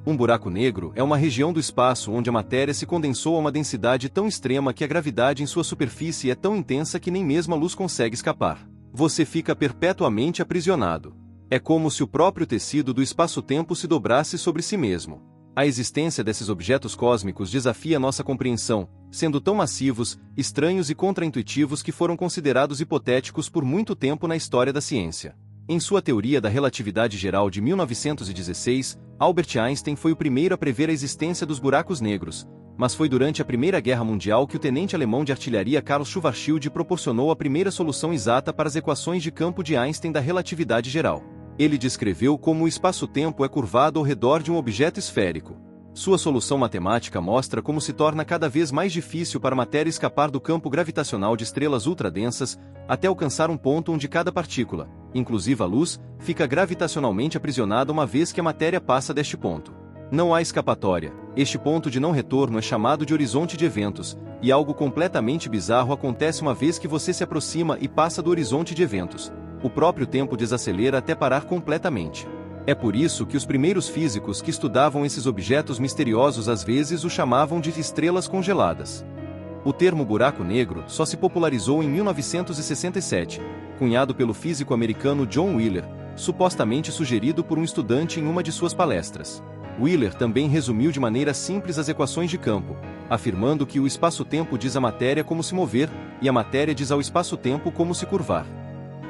Um buraco negro é uma região do espaço onde a matéria se condensou a uma densidade tão extrema que a gravidade em sua superfície é tão intensa que nem mesmo a luz consegue escapar. Você fica perpetuamente aprisionado. É como se o próprio tecido do espaço-tempo se dobrasse sobre si mesmo. A existência desses objetos cósmicos desafia nossa compreensão, sendo tão massivos, estranhos e contraintuitivos que foram considerados hipotéticos por muito tempo na história da ciência. Em sua teoria da relatividade geral de 1916, Albert Einstein foi o primeiro a prever a existência dos buracos negros, mas foi durante a Primeira Guerra Mundial que o tenente alemão de artilharia Karl Schwarzschild proporcionou a primeira solução exata para as equações de campo de Einstein da relatividade geral. Ele descreveu como o espaço-tempo é curvado ao redor de um objeto esférico. Sua solução matemática mostra como se torna cada vez mais difícil para a matéria escapar do campo gravitacional de estrelas ultradensas, até alcançar um ponto onde cada partícula, inclusive a luz, fica gravitacionalmente aprisionada uma vez que a matéria passa deste ponto. Não há escapatória. Este ponto de não retorno é chamado de horizonte de eventos, e algo completamente bizarro acontece uma vez que você se aproxima e passa do horizonte de eventos. O próprio tempo desacelera até parar completamente. É por isso que os primeiros físicos que estudavam esses objetos misteriosos às vezes os chamavam de estrelas congeladas. O termo buraco negro só se popularizou em 1967, cunhado pelo físico americano John Wheeler, supostamente sugerido por um estudante em uma de suas palestras. Wheeler também resumiu de maneira simples as equações de campo, afirmando que o espaço-tempo diz à matéria como se mover, e a matéria diz ao espaço-tempo como se curvar.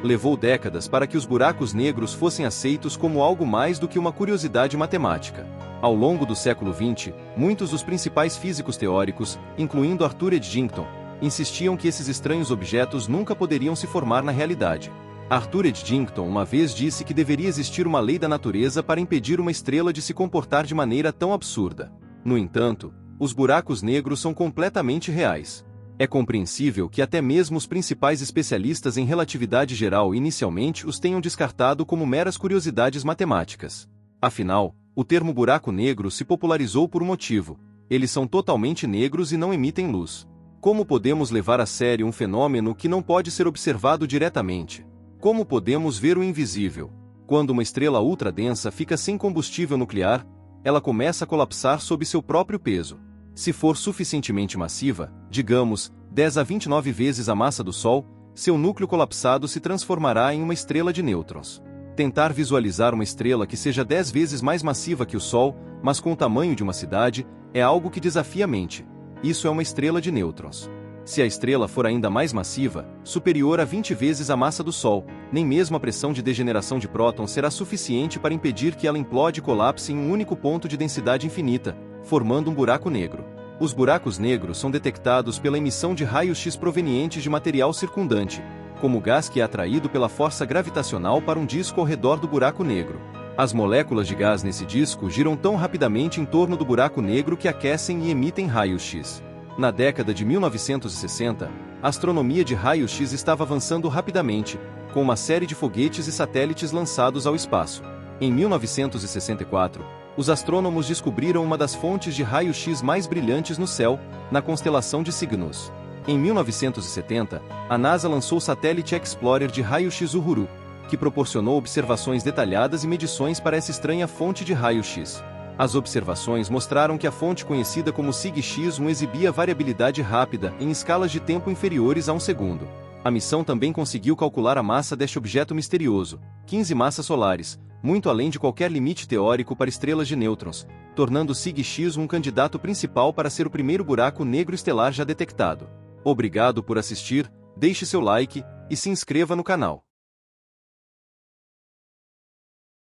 Levou décadas para que os buracos negros fossem aceitos como algo mais do que uma curiosidade matemática. Ao longo do século XX, muitos dos principais físicos teóricos, incluindo Arthur Eddington, insistiam que esses estranhos objetos nunca poderiam se formar na realidade. Arthur Eddington uma vez disse que deveria existir uma lei da natureza para impedir uma estrela de se comportar de maneira tão absurda. No entanto, os buracos negros são completamente reais. É compreensível que até mesmo os principais especialistas em relatividade geral inicialmente os tenham descartado como meras curiosidades matemáticas. Afinal, o termo buraco negro se popularizou por um motivo: eles são totalmente negros e não emitem luz. Como podemos levar a sério um fenômeno que não pode ser observado diretamente? Como podemos ver o invisível? Quando uma estrela ultradensa fica sem combustível nuclear, ela começa a colapsar sob seu próprio peso. Se for suficientemente massiva, digamos, 10 a 29 vezes a massa do Sol, seu núcleo colapsado se transformará em uma estrela de nêutrons. Tentar visualizar uma estrela que seja 10 vezes mais massiva que o Sol, mas com o tamanho de uma cidade, é algo que desafia a mente. Isso é uma estrela de nêutrons. Se a estrela for ainda mais massiva, superior a 20 vezes a massa do Sol, nem mesmo a pressão de degeneração de prótons será suficiente para impedir que ela implode e colapse em um único ponto de densidade infinita, formando um buraco negro. Os buracos negros são detectados pela emissão de raios-x provenientes de material circundante, como o gás que é atraído pela força gravitacional para um disco ao redor do buraco negro. As moléculas de gás nesse disco giram tão rapidamente em torno do buraco negro que aquecem e emitem raios-x. Na década de 1960, a astronomia de raios-x estava avançando rapidamente, com uma série de foguetes e satélites lançados ao espaço. Em 1964, os astrônomos descobriram uma das fontes de raio-x mais brilhantes no céu, na constelação de Cygnus. Em 1970, a NASA lançou o satélite Explorer de raio-x Uhuru, que proporcionou observações detalhadas e medições para essa estranha fonte de raio-x. As observações mostraram que a fonte conhecida como SIG-X1 exibia variabilidade rápida em escalas de tempo inferiores a 1 segundo. A missão também conseguiu calcular a massa deste objeto misterioso, 15 massas solares, muito além de qualquer limite teórico para estrelas de nêutrons, tornando o SIG-X um candidato principal para ser o primeiro buraco negro estelar já detectado. Obrigado por assistir, deixe seu like e se inscreva no canal.